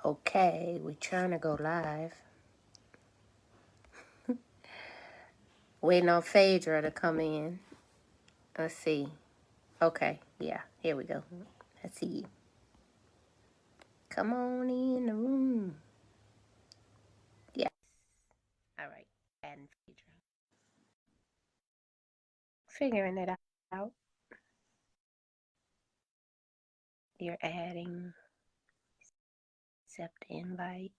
Okay, we trying to go live. Waiting on Phaedra to come in. Let's see. Okay, yeah, here we go. I see you. Come on in the room. Yes. All right. And Phaedra. Figuring it out. You're adding. Accept invite.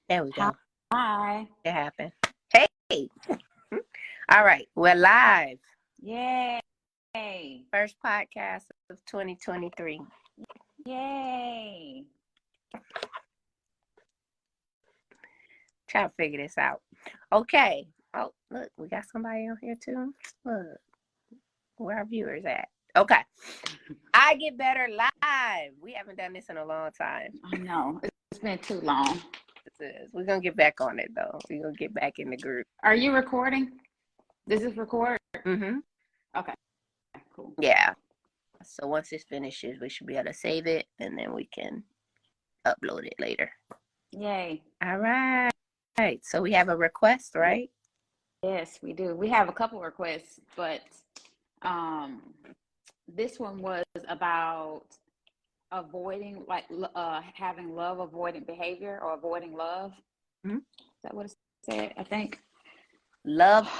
There we go. Hi. It happened. Hey. All right. We're live. Yay. First podcast of 2023. Yay. Trying to figure this out. Okay. Oh, look, we got somebody on here too. Look, where our viewers at? Okay. I Get Better Live. We haven't done this in a long time. I know. It's been too long. We're going to get back on it, though. We're going to get back in the group. Are you recording? Does this record? Mm-hmm. Okay. Cool. Yeah. So once this finishes, we should be able to save it, and then we can upload it later. Yay. All right. So we have a request, right? Yes, we do. We have a couple requests, but this one was about avoiding, having love avoidant behavior or avoiding love. Mm-hmm. Is that what it said? I think. Love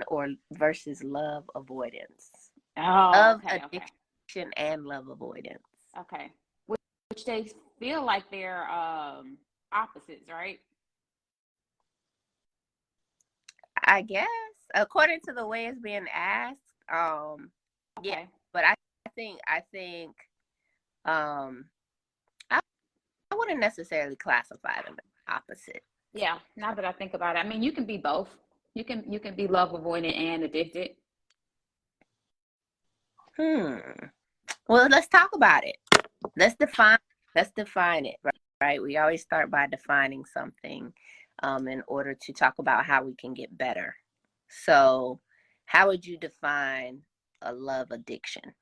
or versus love avoidance. Oh, love okay, addiction and love avoidance. Okay. Which they feel like they're opposites, right? I guess, according to the way it's being asked, Okay. yeah. But I think I wouldn't necessarily classify them as opposite. Yeah, now that I think about it, I mean, you can be both. You can be love avoidant and addicted. Well, let's talk about it. Let's define it, right? We always start by defining something in order to talk about how we can get better. So, how would you define a love addiction?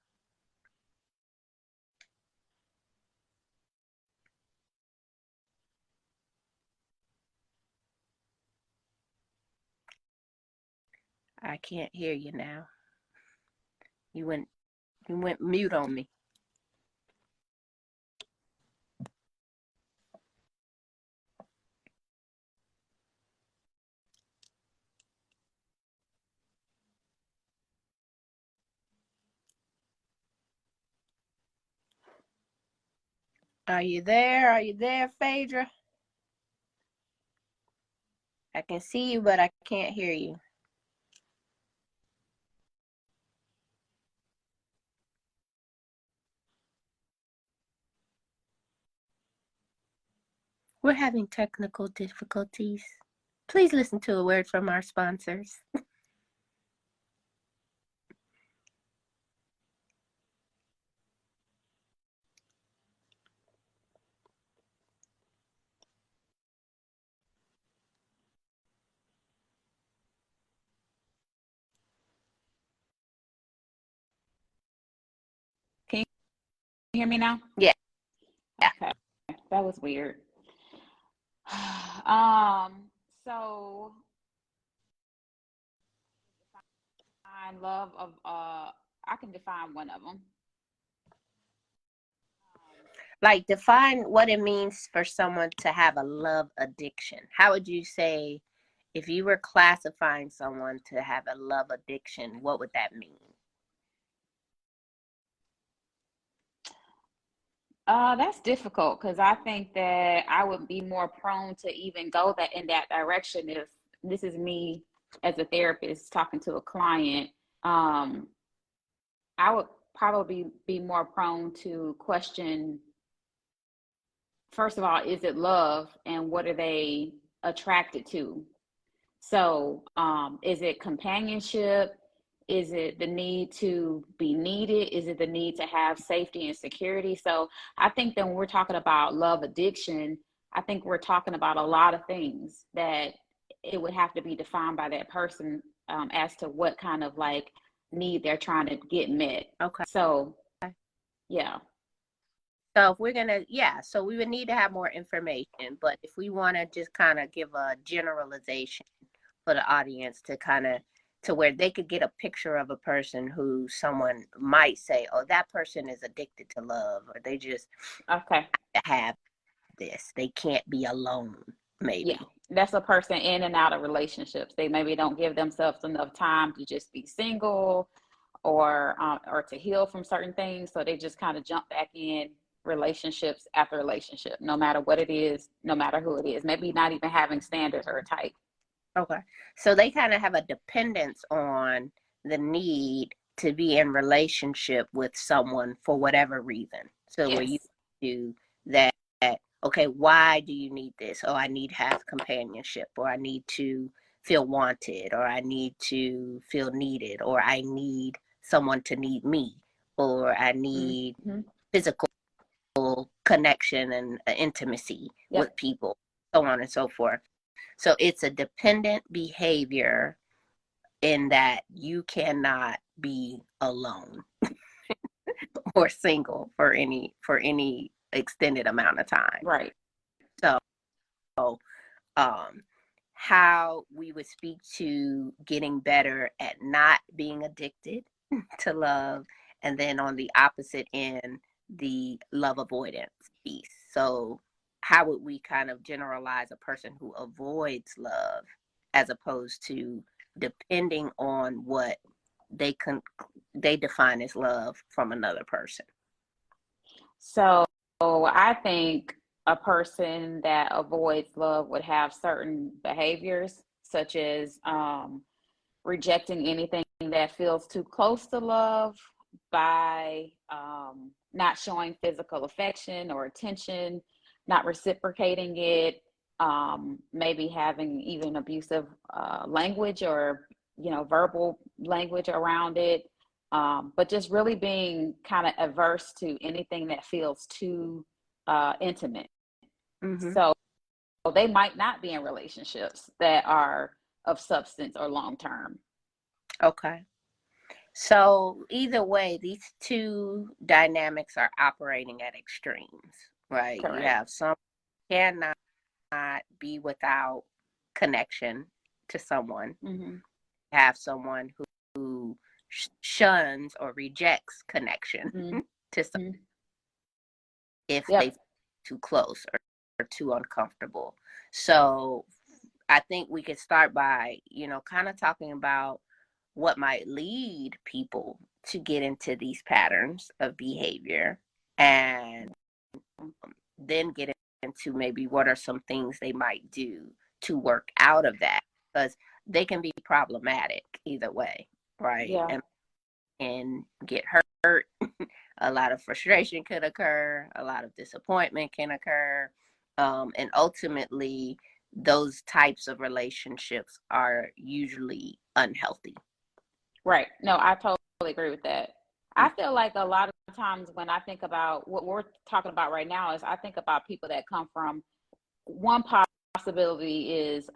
I can't hear you now. You went mute on me. Are you there? Are you there, Phaedra? I can see you, but I can't hear you. We're having technical difficulties. Please listen to a word from our sponsors. Can you hear me now? Yeah. Okay. That was weird. So define love of I can define one of them. Like, define what it means for someone to have a love addiction. How would you say, if you were classifying someone to have a love addiction, what would that mean? That's difficult because I think that I would be more prone to even go in that direction if this is me as a therapist talking to a client. I would probably be more prone to question, first of all, is it love and what are they attracted to? So, is it companionship? Is it the need to be needed? Is it the need to have safety and security? So I think that when we're talking about love addiction, I think we're talking about a lot of things that it would have to be defined by that person as to what kind of like need they're trying to get met. Okay. So, yeah. So if we're gonna, so we would need to have more information. But if we want to just kind of give a generalization for the audience to kind of to where they could get a picture of a person who someone might say, oh, that person is addicted to love, or they just have this. They can't be alone, maybe. Yeah, that's a person in and out of relationships. They maybe don't give themselves enough time to just be single or to heal from certain things. So they just kind of jump back in relationships after relationship, no matter what it is, no matter who it is. Maybe not even having standards or a type. Okay. So they kind of have a dependence on the need to be in relationship with someone for whatever reason. So Yes. where you do that, okay, why do you need this? Oh, I need to have companionship, or I need to feel wanted, or I need to feel needed, or I need someone to need me, or I need physical connection and intimacy with people, so on and so forth. So it's a dependent behavior in that you cannot be alone or single for any extended amount of time. Right. So how we would speak to getting better at not being addicted to love, and then on the opposite end, the love avoidance piece. So how would we kind of generalize a person who avoids love as opposed to depending on what they define as love from another person? So I think a person that avoids love would have certain behaviors, such as rejecting anything that feels too close to love by not showing physical affection or attention, not reciprocating it, maybe having even abusive language or verbal language around it, but just really being kind of averse to anything that feels too intimate. So they might not be in relationships that are of substance or long term. Okay. So either way, these two dynamics are operating at extremes, right? Correct. You have some cannot be without connection to someone. Have someone who shuns or rejects connection to someone if they too close or too uncomfortable. So I think we could start by, kind of talking about what might lead people to get into these patterns of behavior, and then get into maybe what are some things they might do to work out of that, because they can be problematic either way, right? Yeah. And get hurt. A lot of frustration could occur, a lot of disappointment can occur, and ultimately those types of relationships are usually unhealthy. Right. No, I totally agree with that. I feel like a lot of times when I think about what we're talking about right now is I think about people that come from, one possibility is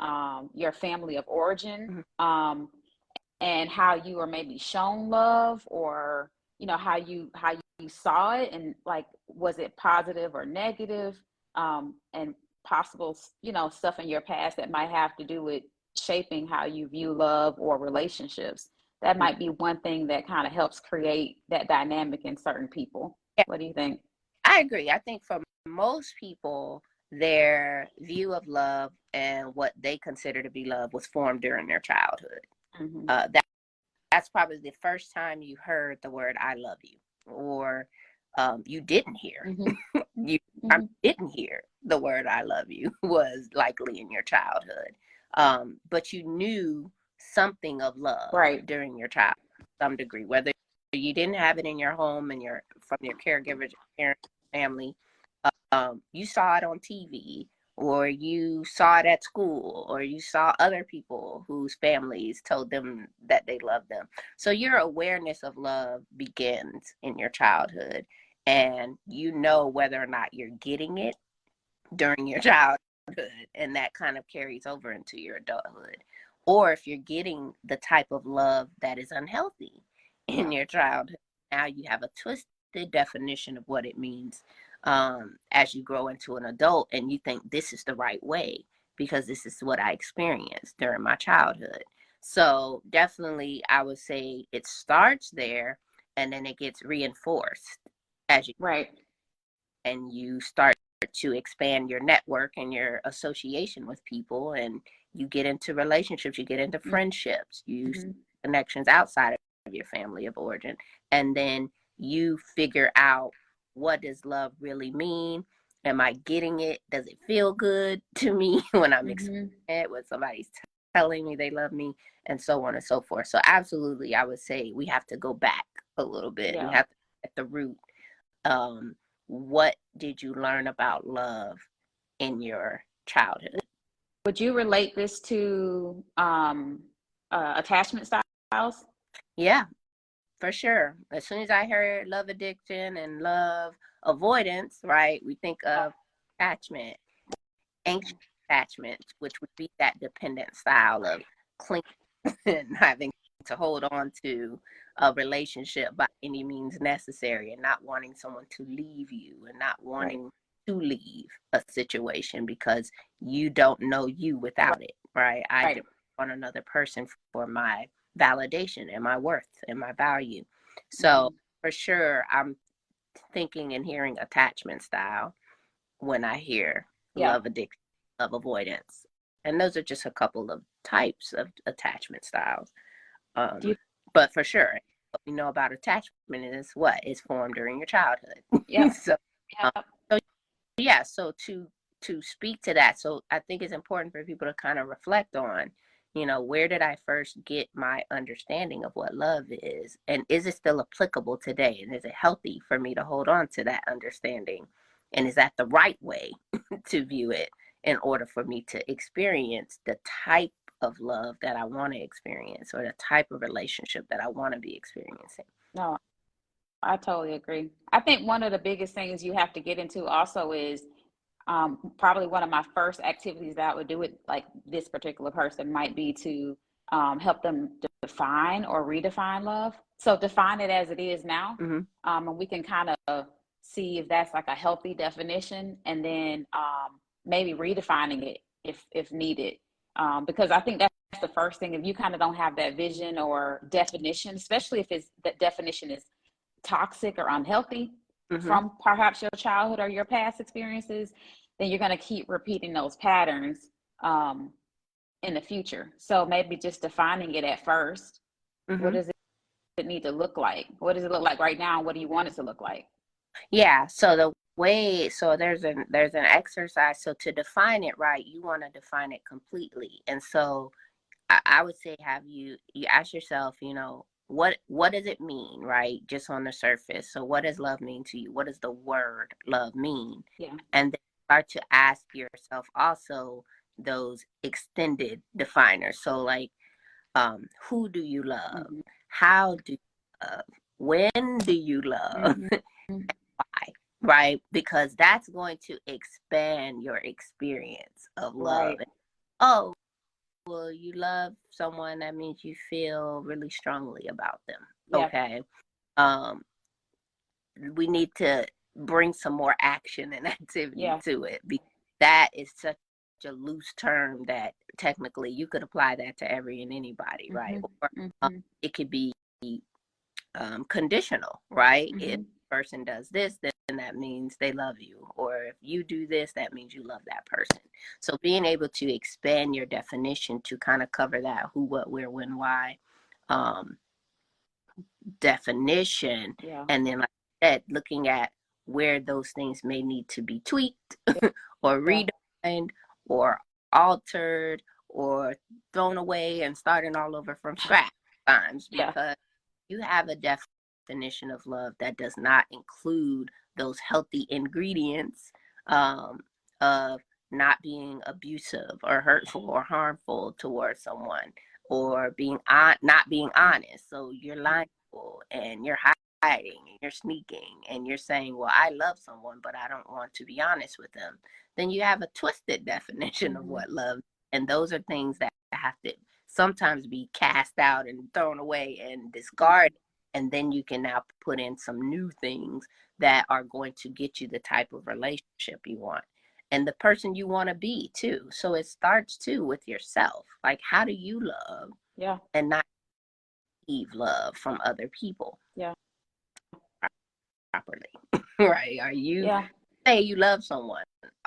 your family of origin, and how you were maybe shown love, or how you saw it, and like, was it positive or negative, and possible stuff in your past that might have to do with shaping how you view love or relationships. That might be one thing that kind of helps create that dynamic in certain people. What do you think? I agree. I think for most people, their view of love and what they consider to be love was formed during their childhood. That's probably the first time you heard the word "I love you," or you didn't hear. You didn't hear the word "I love you" was likely in your childhood, but you knew something of love during your childhood to some degree, whether you didn't have it in your home and from your caregivers, your parents, family. You saw it on TV, or you saw it at school, or you saw other people whose families told them that they loved them. So your awareness of love begins in your childhood, and whether or not you're getting it during your childhood and that kind of carries over into your adulthood. Or if you're getting the type of love that is unhealthy in your childhood, now you have a twisted definition of what it means as you grow into an adult, and you think this is the right way because this is what I experienced during my childhood. So definitely, I would say it starts there, and then it gets reinforced as you Right. and you start to expand your network and your association with people, and you get into relationships, you get into friendships, you Mm-hmm. connections outside of your family of origin, and then you figure out, what does love really mean? Am I getting it? Does it feel good to me when I'm experiencing it, when somebody's telling me they love me, and so on and so forth. So absolutely, I would say we have to go back a little bit. We Yeah. have to at the root. um, what did you learn about love in your childhood? Would you relate this to attachment styles? Yeah, for sure. As soon as I heard love addiction and love avoidance, right, we think of attachment, anxious attachment, which would be that dependent style of clinging and having to hold on to a relationship by any means necessary, and not wanting someone to leave you, and not Right. wanting to leave a situation because you don't know you without it, right? I Right. depend on another person for my validation and my worth and my value. So for sure, I'm thinking and hearing attachment style when I hear Yeah. love addiction, love avoidance. And those are just a couple of types of attachment styles. Do you? But for sure, what we know about attachment is what is formed during your childhood. Yep. so, um, Yep. so yeah, so to speak to that, so I think it's important for people to kind of reflect on, where did I first get my understanding of what love is, and is it still applicable today, and is it healthy for me to hold on to that understanding, and is that the right way to view it in order for me to experience the type of love that I want to experience, or the type of relationship that I want to be experiencing. No, I totally agree. I think one of the biggest things you have to get into also is probably one of my first activities that I would do with like this particular person might be to help them define or redefine love. So define it as it is now, Mm-hmm. and we can kind of see if that's like a healthy definition, and then maybe redefining it if needed. Because I think that's the first thing. If you kind of don't have that vision or definition, especially if it's that definition is toxic or unhealthy Mm-hmm. from perhaps your childhood or your past experiences, then you're going to keep repeating those patterns in the future. So maybe just defining it at first. What Mm-hmm. does it need to look like? What does it look like right now? What do you want it to look like? Yeah, so there's an exercise. So to define it right, you want to define it completely. And so I would say, have you ask yourself, what does it mean, right? Just on the surface. So what does love mean to you? What does the word love mean? Yeah. And then start to ask yourself also those extended definers. So like, who do you love? Mm-hmm. How do you love? When do you love? Mm-hmm. Why? Right? Because that's going to expand your experience of love. Right. Oh, well, you love someone, that means you feel really strongly about them. Yeah. Okay. Um, we need to bring some more action and activity Yeah. to it, because that is such a loose term that technically you could apply that to every and anybody, right? Mm-hmm. Or Mm-hmm. it could be conditional, right? If Mm-hmm. a person does this, then that means they love you. Or if you do this, that means you love that person. So being able to expand your definition to kind of cover that who, what, where, when, why um, definition. Yeah. And then, like I said, looking at where those things may need to be tweaked or Yeah. redefined or altered or thrown away and starting all over from scratch times, Yeah. because you have a definition of love that does not include those healthy ingredients of not being abusive or hurtful or harmful towards someone, or being not being honest. So you're lying and you're and you're sneaking and you're saying, well, I love someone, but I don't want to be honest with them, then you have a twisted definition of what love is. And those are things that have to sometimes be cast out and thrown away and discarded. And then you can now put in some new things that are going to get you the type of relationship you want and the person you want to be too. So it starts too with yourself. Like, how do you love? Yeah. And not receive love from other people. Yeah. Properly. Right? Are you say you love someone?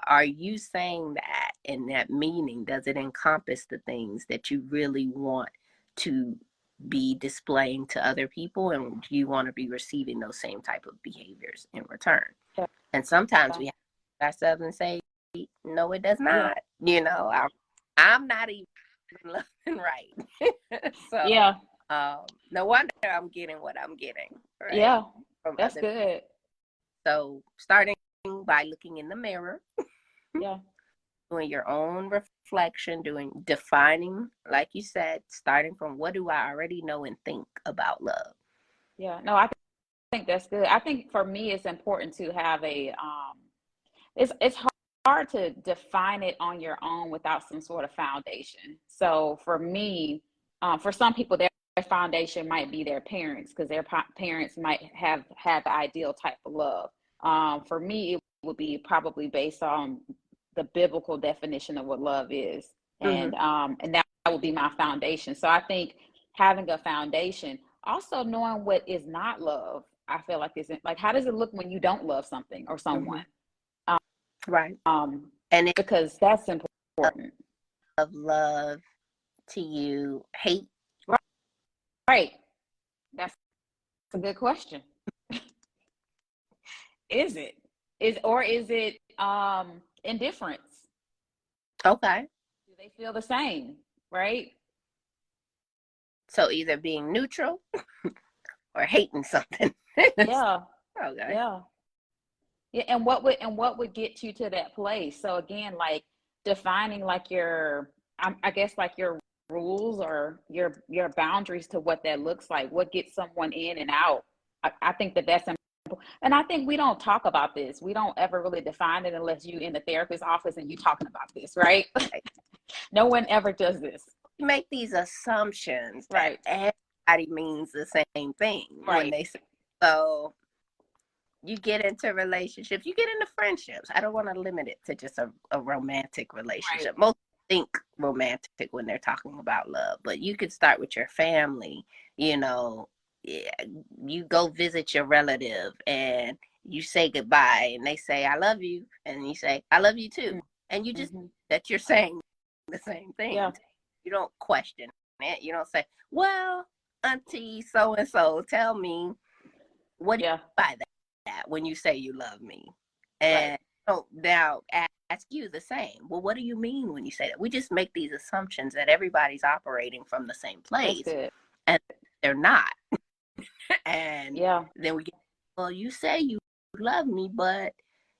Are you saying that in that meaning? Does it encompass the things that you really want to be displaying to other people, and do you want to be receiving those same type of behaviors in return? And sometimes we have to ourselves and say, no, it does not. You know, I'm not even loving right. So no wonder I'm getting what I'm getting. Right? Yeah, from that's good. So starting by looking in the mirror. Yeah. Doing your own reflection, defining, like you said, starting from what do I already know and think about love. Yeah, no, I think that's good. I think for me, it's important to have a, it's hard to define it on your own without some sort of foundation. So for me, for some people, their foundation might be their parents, because their parents might have had the ideal type of love. For me, it would be probably based on the biblical definition of what love is. And that would be my foundation. So I think having a foundation, also knowing what is not love, I feel like is like, how does it look when you don't love something or someone? Right. And because that's important. Of love to you, hate. Right. That's a good question. Is it indifference? Okay. Do they feel the same? Right. So either being neutral or hating something. Yeah. Okay. Yeah. Yeah. And what would get you to that place? So again, like defining like your, I guess like your rules or your boundaries to what that looks like. What gets someone in and out? I think that's important. And I think we don't talk about this. We don't ever really define it unless you in the therapist's office and you talking about this, right? No one ever does this. You make these assumptions that right. everybody means the same thing when they say so. You get into relationships, you get into friendships. I don't want to limit it to just a romantic relationship. Most think romantic when they're talking about love, but you could start with your family. You know, you go visit your relative and you say goodbye and they say, I love you. And you say, I love you too. And you just, that you're saying the same thing. Yeah. You don't question it. You don't say, well, auntie so-and-so, tell me, what do you mean by that when you say you love me? And so now ask you the same. Well, what do you mean when you say that? We just make these assumptions that everybody's operating from the same place. And they're not. And then we get, well, you say you love me, but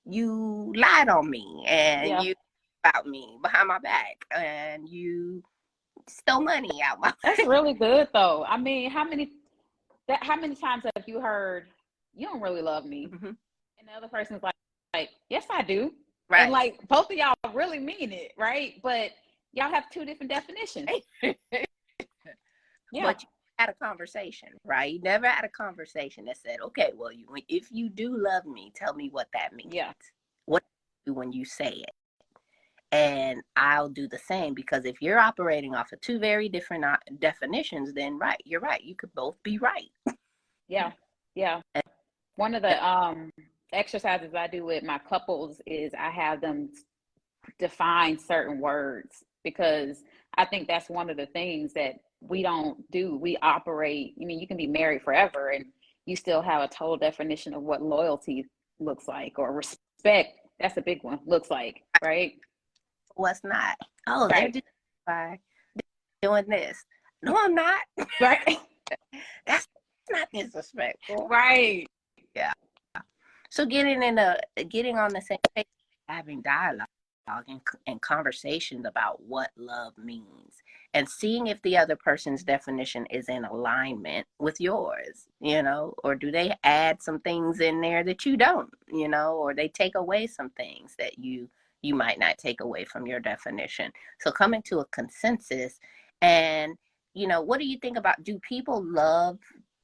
you lied on me and you about me behind my back and you stole money out my That's really good though. I mean, how many times have you heard, you don't really love me? And the other person's like, yes, I do. Right. And like both of y'all really mean it, right? But y'all have two different definitions. But you had a conversation, right? You never had a conversation that said, okay, well, if you do love me, tell me what that means. Yeah. What do you do when you say it? And I'll do the same, because if you're operating off of two very different definitions, then you're right. You could both be right. Yeah. Yeah. One of the exercises I do with my couples is I have them define certain words, because I think that's one of the things that we don't do. We operate, I mean, you can be married forever and you still have a total definition of what loyalty looks like, or respect. That's a big one. Looks like, right? What's not? Oh, they're just doing this. No, I'm not. Right. That's not disrespectful. Right. Yeah. So getting on the same page, having dialogue and conversations about what love means and seeing if the other person's definition is in alignment with yours, or do they add some things in there that you don't, or they take away some things that you might not take away from your definition. So coming to a consensus. And what do you think about, do people love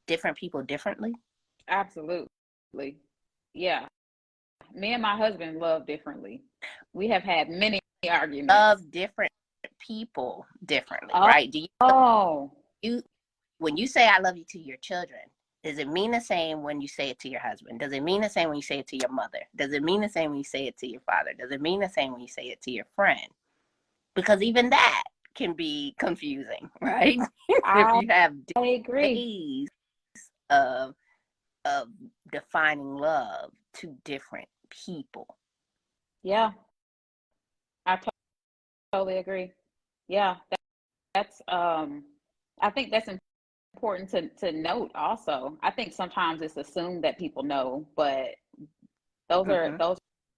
different people differently? Absolutely. Yeah. Me and my husband love differently. We have had many arguments. Love different people differently, Oh, right? Do you when you say I love you to your children, does it mean the same when you say it to your husband? Does it mean the same when you say it to your mother? Does it mean the same when you say it to your father? Does it mean the same when you say it to your friend? Because even that can be confusing, right? If I you have agree. ways of of defining love to different people. Yeah, I totally agree. Yeah, that's I think that's important to note also. I think sometimes it's assumed that people know, but Mm-hmm. those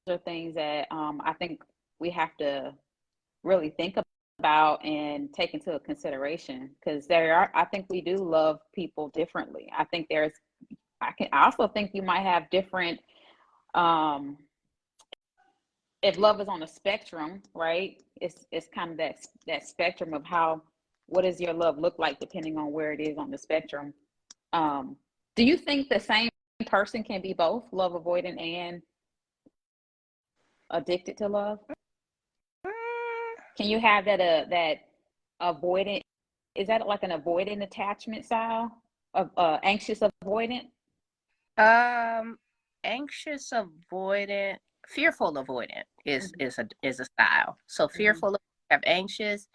are things that I think we have to really think about and take into consideration, because I think we do love people differently. I also think you might have different, um if love is on a spectrum, right? It's kind of that spectrum of what does your love look like depending on where it is on the spectrum. Um, do you think the same person can be both love avoidant and addicted to love? Can you have that avoidant? Is that like an avoidant attachment style of anxious avoidant? Um, Anxious avoidant, fearful avoidant is Mm-hmm. is a style. So Mm-hmm. fearful, you have anxious,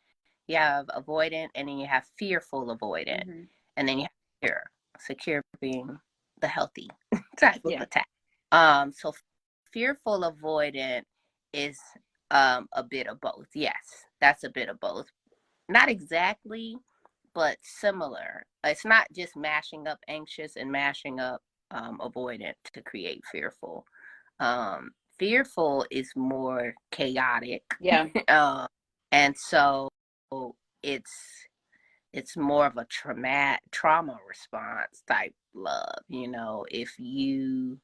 you have avoidant, and then you have fearful avoidant, Mm-hmm. and then you have secure. Secure being the healthy type of Yeah. attack. So fearful avoidant is a bit of both. Yes, that's a bit of both. Not exactly, but similar. It's not just mashing up anxious and mashing up avoidant to create fearful. Fearful is more chaotic, Yeah. and so it's it's more of a trauma response type love. If you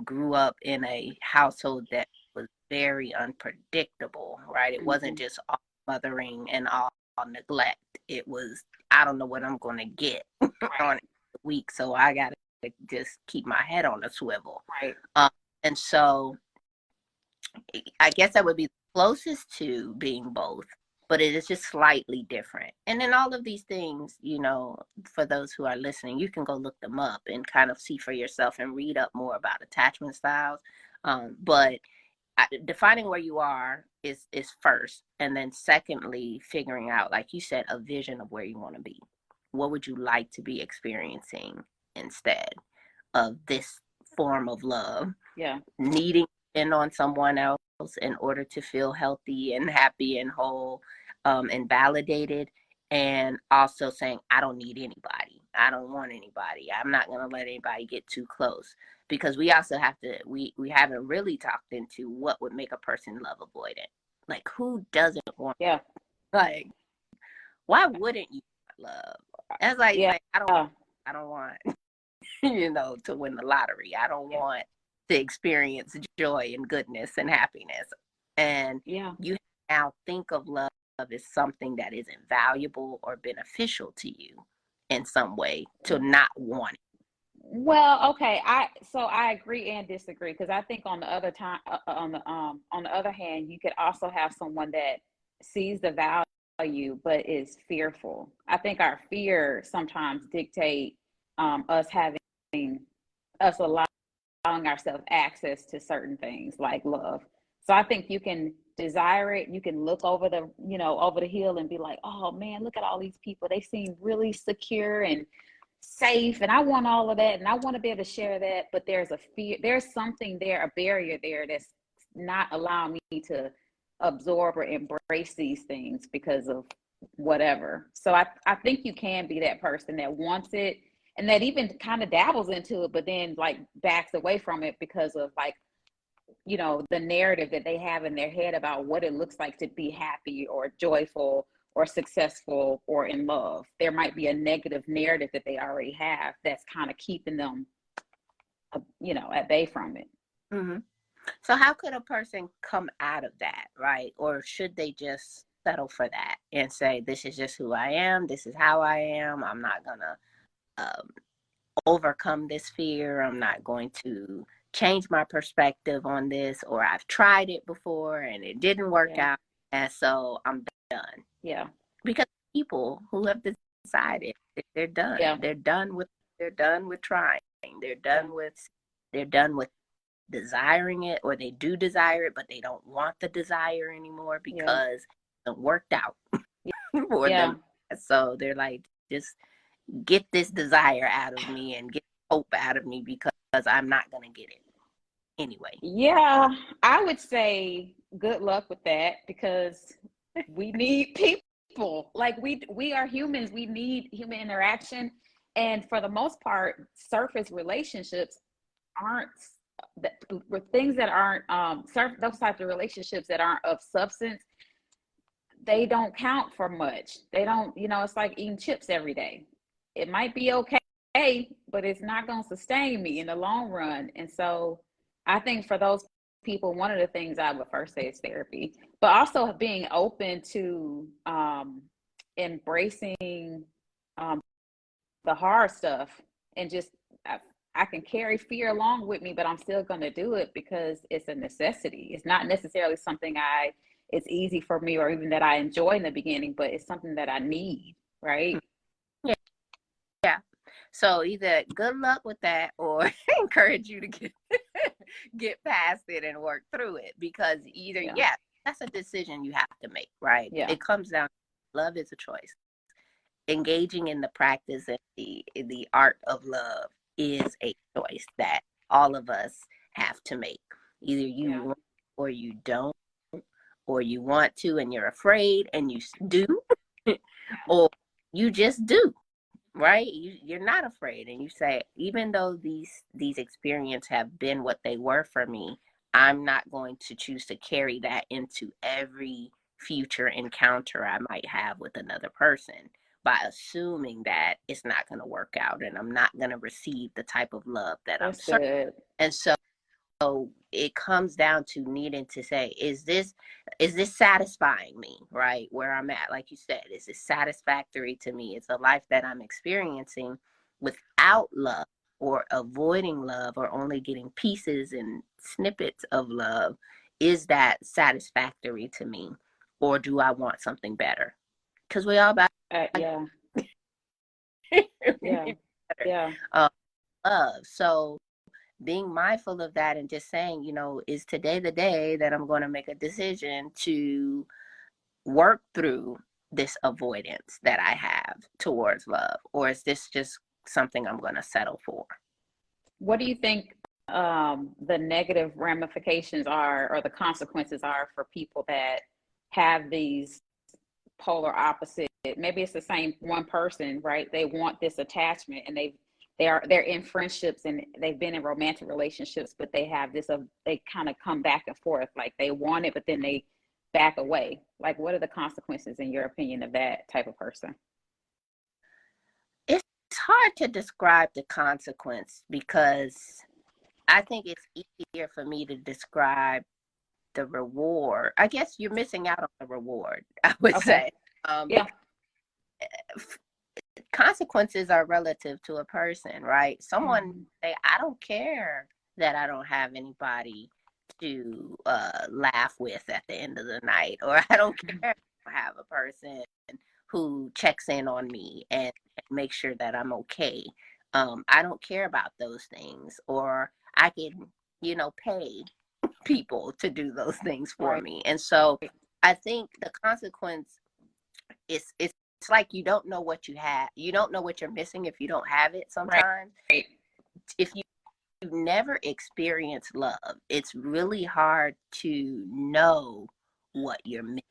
grew up in a household that was very unpredictable, right? It wasn't Mm-hmm. just all mothering and all neglect. It was, I don't know what I'm going to get Right. on the week, so I got to just keep my head on a swivel. Right. And so I guess that would be closest to being both, but it is just slightly different. And then all of these things, for those who are listening, you can go look them up and kind of see for yourself and read up more about attachment styles. But defining where you are is first, and then secondly, figuring out, like you said, a vision of where you want to be. What would you like to be experiencing instead of this form of love? Yeah. Needing to depend on someone else in order to feel healthy and happy and whole, and validated, and also saying, I don't need anybody, I don't want anybody, I'm not going to let anybody get too close. Because we also have to, we haven't really talked into what would make a person love avoidant. Like, who doesn't want, Yeah. like, why wouldn't you love? That's like Yeah. saying, I don't want to win the lottery. I don't want to experience joy and goodness and happiness. And Yeah. you now think of love as something that isn't valuable or beneficial to you in some way, to not want it. Well, okay. I agree and disagree, because I think on the on the other hand, you could also have someone that sees the value but is fearful. I think our fear sometimes dictate us having us allowing ourselves access to certain things like love. So I think you can desire it. You can look over over the hill and be like, oh man, look at all these people. They seem really secure and safe, and I want all of that, and I want to be able to share that. But there's a fear, there's something there, a barrier there that's not allowing me to absorb or embrace these things because of whatever. So I think you can be that person that wants it and that even kind of dabbles into it, but then like backs away from it because of like, the narrative that they have in their head about what it looks like to be happy or joyful or successful or in love. There might be a negative narrative that they already have that's kind of keeping them, at bay from it. Mm-hmm. So how could a person come out of that, right? Or should they just settle for that and say, this is just who I am, this is how I am, I'm not gonna um, overcome this fear, I'm not going to change my perspective on this, or I've tried it before and it didn't work out, and so I'm done. Yeah. Because people who have decided they're done. Yeah. They're done with trying. They're done with desiring it, or they do desire it, but they don't want the desire anymore because it worked out for them. So they're like, just get this desire out of me and get hope out of me, because I'm not going to get it anyway. Yeah, I would say good luck with that, because we need people. Like we are humans. We need human interaction. And for the most part, surface relationships aren't with things that aren't those types of relationships that aren't of substance. They don't count for much. They don't, it's like eating chips every day. It might be okay, but it's not going to sustain me in the long run. And so I think for those people, one of the things I would first say is therapy, but also being open to embracing the hard stuff, and just I can carry fear along with me, but I'm still going to do it because it's a necessity. It's not necessarily something it's easy for me, or even that I enjoy in the beginning, but it's something that I need, right? Yeah. So either good luck with that, or encourage you to get past it and work through it, because either that's a decision you have to make, right? It comes down to love is a choice. Engaging in the practice and the art of love is a choice that all of us have to make. Either you want or you don't, or you want to and you're afraid and you do, or you just do, right? You're not afraid, and you say, even though these experiences have been what they were for me, I'm not going to choose to carry that into every future encounter I might have with another person, by assuming that it's not going to work out and I'm not going to receive the type of love that I'm searching. And so it comes down to needing to say, is this satisfying me, right? Where I'm at, like you said, is this satisfactory to me? It's a life that I'm experiencing without love, or avoiding love, or only getting pieces and snippets of love. Is that satisfactory to me, or do I want something better? Because we all about love. So being mindful of that, and just saying, is today the day that I'm going to make a decision to work through this avoidance that I have towards love, or is this just something I'm going to settle for? What do you think the negative ramifications are, or the consequences are, for people that have these polar opposite? Maybe it's the same one person, right? They want this attachment, and they're in friendships, and they've been in romantic relationships, but they have this they kind of come back and forth, like they want it, but then they back away. Like, what are the consequences, in your opinion, of that type of person? It's hard to describe the consequence, because I think it's easier for me to describe the reward. I guess you're missing out on the reward, I would say. Consequences are relative to a person, right? Someone say, I don't care that I don't have anybody to laugh with at the end of the night, or I don't care if I have a person who checks in on me and makes sure that I'm okay. I don't care about those things, or I can, pay people to do those things for me. And so I think the consequence is, it's like you don't know what you have. You don't know what you're missing if you don't have it sometimes. If you've never experienced love, it's really hard to know what you're missing.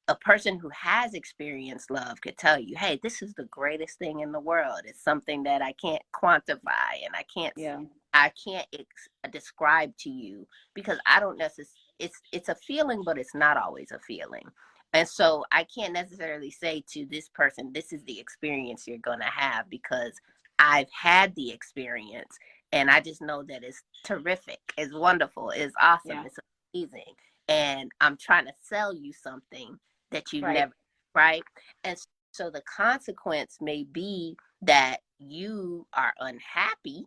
A person who has experienced love could tell you, hey, this is the greatest thing in the world. It's something that I can't quantify, and I can't describe to you, because I don't necessarily, it's a feeling, but it's not always a feeling. And so I can't necessarily say to this person, this is the experience you're going to have, because I've had the experience and I just know that it's terrific. It's wonderful. It's awesome. Yeah. It's amazing. And I'm trying to sell you something that you've Right. never, right? And so the consequence may be that you are unhappy,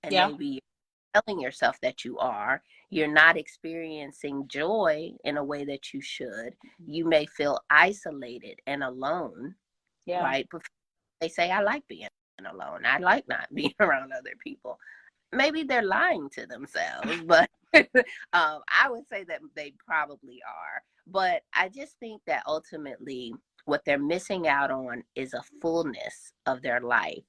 and Yeah. maybe you're telling yourself that you're not experiencing joy in a way that you should. You may feel isolated and alone, Yeah. right? But they say, I like being alone. I like not being around other people. Maybe they're lying to themselves, but I would say that they probably are. But I just think that ultimately what they're missing out on is a fullness of their life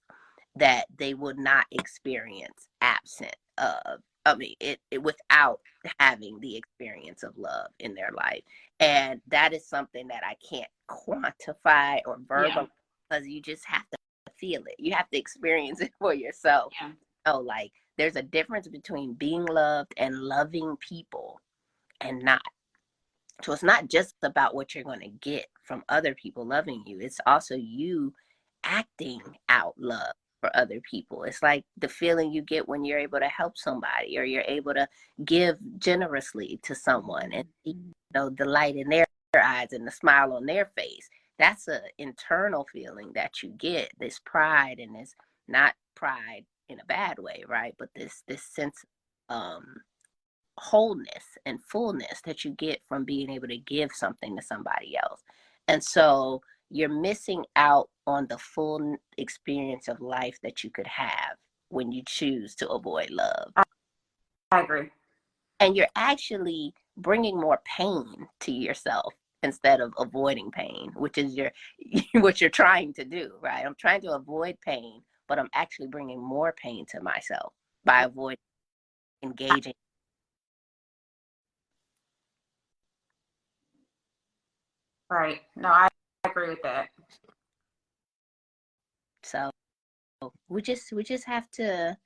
that they would not experience absent of, I mean, it without having the experience of love in their life. And that is something that I can't quantify or verbalize, because you just have to feel it. You have to experience it for yourself. Yeah. Oh, like there's a difference between being loved and loving people and not. So it's not just about what you're going to get from other people loving you. It's also you acting out love for other people. It's like the feeling you get when you're able to help somebody, or you're able to give generously to someone and see, the light in their eyes and the smile on their face. That's an internal feeling that you get, this pride, and this, not pride in a bad way, right? But this sense of wholeness and fullness that you get from being able to give something to somebody else. And so you're missing out on the full experience of life that you could have when you choose to avoid love. I agree. And you're actually bringing more pain to yourself instead of avoiding pain, which is what you're trying to do, right? I'm trying to avoid pain, but I'm actually bringing more pain to myself by avoiding engaging. Right. No, I agree with that. So we just have to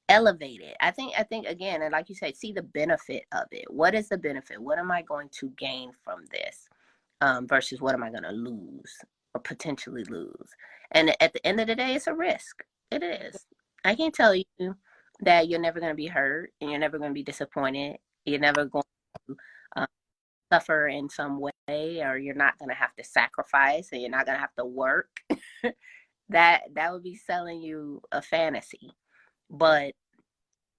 elevate it. I think again, and like you said, see the benefit of it. What is the benefit? What am I going to gain from this, versus what am I going to lose or potentially lose? And at the end of the day, it's a risk. It is. I can't tell you that you're never going to be hurt and you're never going to be disappointed. You're never going to suffer in some way, or you're not going to have to sacrifice, and you're not going to have to work. That would be selling you a fantasy. But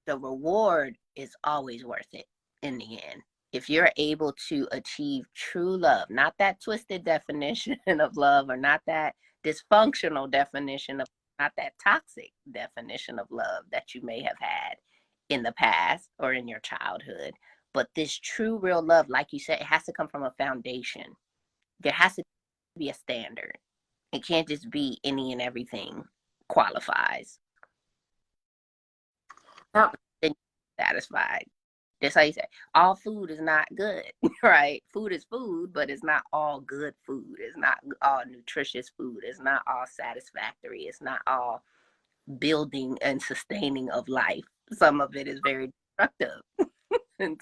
the reward is always worth it in the end. If you're able to achieve true love, not that twisted definition of love, or not that dysfunctional definition of, not that toxic definition of love that you may have had in the past or in your childhood, but this true, real love, like you said, it has to come from a foundation. There has to be a standard. It can't just be any and everything qualifies. Yep. Then you're satisfied. That's how you say all food is not good, right? Food is food, but it's not all good food. It's not all nutritious food. It's not all satisfactory. It's not all building and sustaining of life. Some of it is very destructive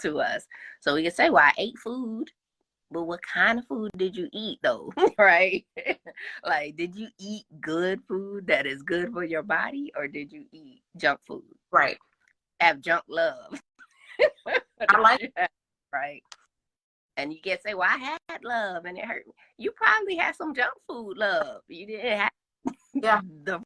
to us. So we can say, well, I ate food, but what kind of food did you eat though? Right? Like, did you eat good food that is good for your body, or did you eat junk food? Right. Have junk love. I like it. Right? And you can say, well, I had love and it hurt me. You probably had some junk food love. You didn't have the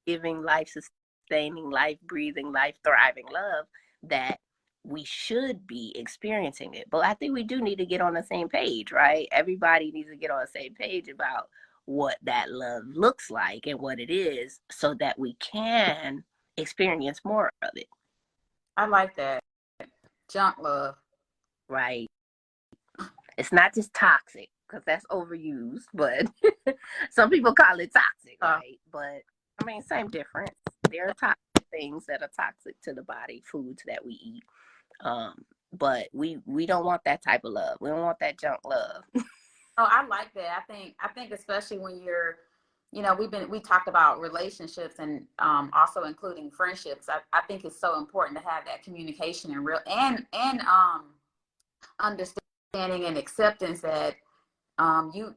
giving, life sustaining, life breathing, life thriving love that we should be experiencing it. But I think we do need to get on the same page, right? Everybody needs to get on the same page about what that love looks like and what it is, so that we can experience more of it. I like that. Junk love. Right. It's not just toxic, because that's overused, but some people call it toxic, right? But I mean, same difference. There are toxic things that are toxic to the body, foods that we eat. But we don't want that type of love. We don't want that junk love. Oh, I like that. I think especially when you're, we talked about relationships and also including friendships. I think it's so important to have that communication and understanding and acceptance that You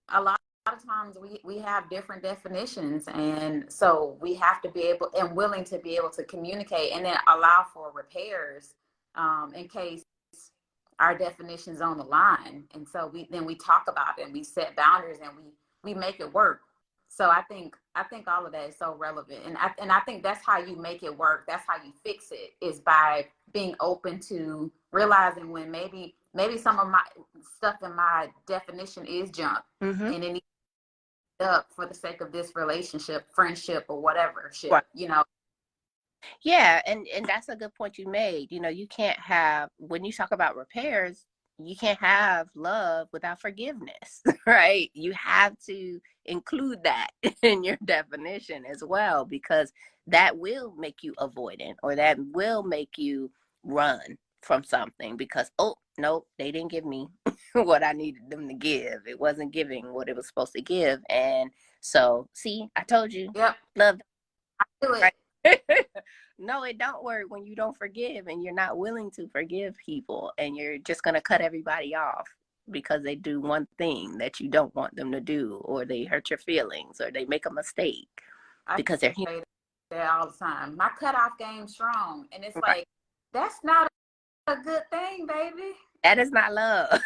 a lot of times we have different definitions, and so we have to be able and willing to be able to communicate and then allow for repairs in case our definitions on the line. And so we talk about it and we set boundaries and we make it work. So I think all of that is so relevant, and I think that's how you make it work. That's how you fix it, is by being open to realizing when maybe some of my stuff in my definition is junk, Mm-hmm. and it needs to be up for the sake of this relationship, friendship, or whatever shit, Right. you know. Yeah, and that's a good point you made. You know, you can't have, when you talk about repairs, you can't have love without forgiveness, right? You have to include that in your definition as well, because that will make you avoidant, or that will make you run from something because, oh, no, they didn't give me what I needed them to give. It wasn't giving what it was supposed to give. And so, see, I told you, Yep, love, I do it. right? No, it don't work when you don't forgive and you're not willing to forgive people, and you're just going to cut everybody off because they do one thing that you don't want them to do, or they hurt your feelings, or they make a mistake I because they're human. say that all the time. My cutoff game's strong, and it's Right. like, that's not a good thing, baby. That is not love.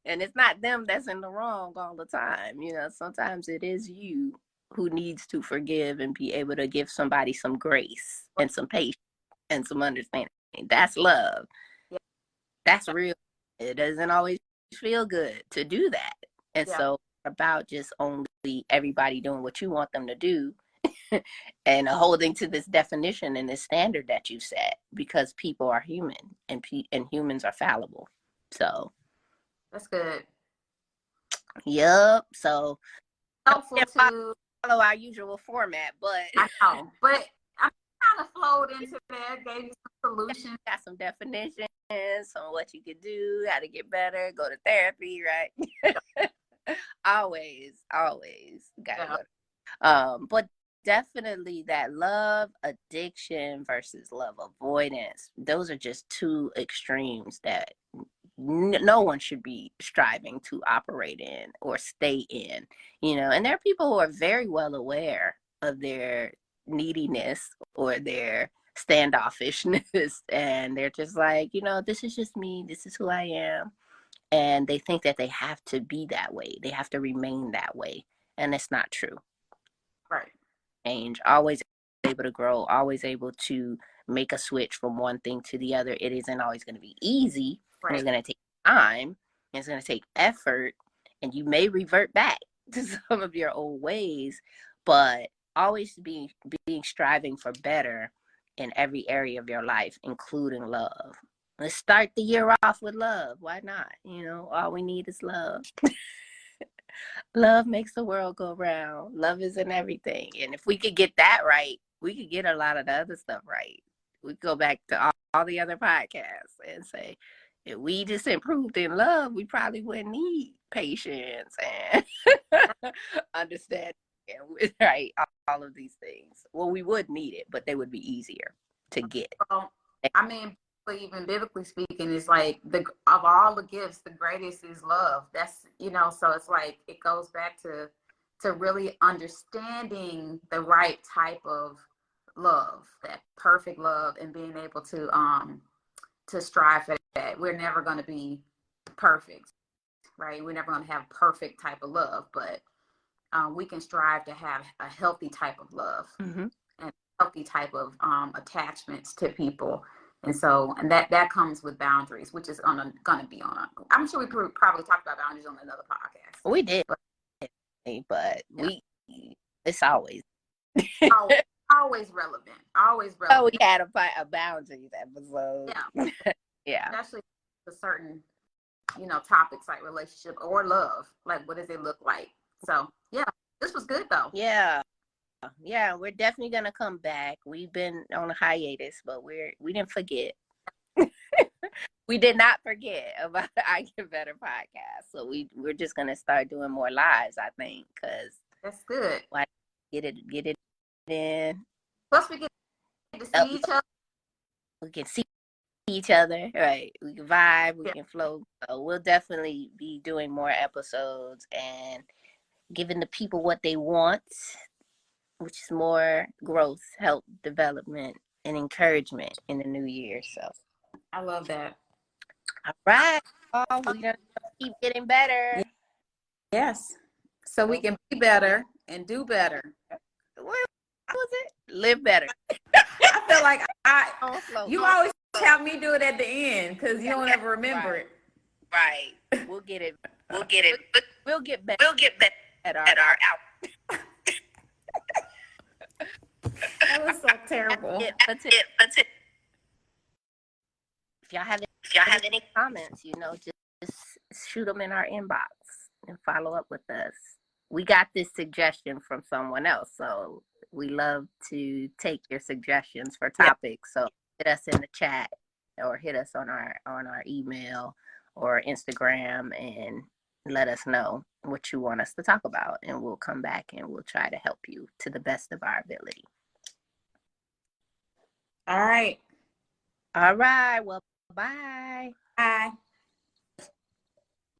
And it's not them that's in the wrong all the time. You know, sometimes it is you who needs to forgive and be able to give somebody some grace and some patience and some understanding. That's love. Yeah. That's real. It doesn't always feel good to do that. And Yeah. so about just only everybody doing what you want them to do and holding to this definition and this standard that you set, because people are human, and humans are fallible. So, That's good. yep. So Helpful can't to, follow our usual format, but I know, but I kind of flowed into that, gave you some solutions. got some definitions on what you could do, how to get better, go to therapy, right? always gotta Yeah. go. But definitely that love addiction versus love avoidance, those are just two extremes that no one should be striving to operate in or stay in, you know. And there are people who are very well aware of their neediness or their standoffishness and they're just like, you know, this is just me, this is who I am, and they think that they have to be that way, they have to remain that way, and it's not true. Right. Change, always able to grow, always able to make a switch from one thing to the other. It isn't always going to be easy, and it's Right. going to take time, and it's going to take effort, and you may revert back to some of your old ways, but always being striving for better in every area of your life, including love. Let's start the year off with love. Why not? You know, all we need is love. Love makes the world go round. Love is in everything. And if we could get that right, we could get a lot of the other stuff right. We go back to all the other podcasts and say, if we just improved in love, we probably wouldn't need patience and understanding, right? All of these things. Well, we would need it, but they would be easier to get. Well, I mean, even biblically speaking, it's like of all the gifts, the greatest is love. That's, you know, so it's like it goes back to really understanding the right type of love, that perfect love, and being able to strive for that. We're never going to be perfect, right? We're never going to have perfect type of love, but we can strive to have a healthy type of love. Mm-hmm. And healthy type of attachments to people. And so, and that comes with boundaries, which is gonna be on. I'm sure we probably talked about boundaries on another podcast. We did, but Yeah. it's always always relevant. Always relevant. Oh, we had a boundaries episode. Yeah. Yeah. Especially for certain, you know, topics like relationship or love. Like, what does it look like? So, yeah, this was good though. Yeah. Yeah, we're definitely gonna come back. We've been on a hiatus, but we didn't forget. We did not forget about the I Get Better podcast. So we're just gonna start doing more lives, I think, because That's good. why get it in. Plus, we get to see each other. We can see each other, right? We can vibe, we can flow. So we'll definitely be doing more episodes and giving the people what they want, which is more growth, help, development, and encouragement in the new year. So I love that. all right. Oh, we're gonna keep getting better. Yes. So we can be better and do better. What was it? Live better. I feel like you always have me do it at the end because you don't ever remember it. Right. We'll get it. We'll get it. We'll get better. We'll get better at at our our out. That was so terrible. That's it. That's it. If y'all have any comments, just shoot them in our inbox and follow up with us. We got this suggestion from someone else, so we love to take your suggestions for topics. So hit us in the chat or hit us on our email or Instagram and let us know what you want us to talk about, and we'll come back and we'll try to help you to the best of our ability. All right. All right. Well, bye. Bye.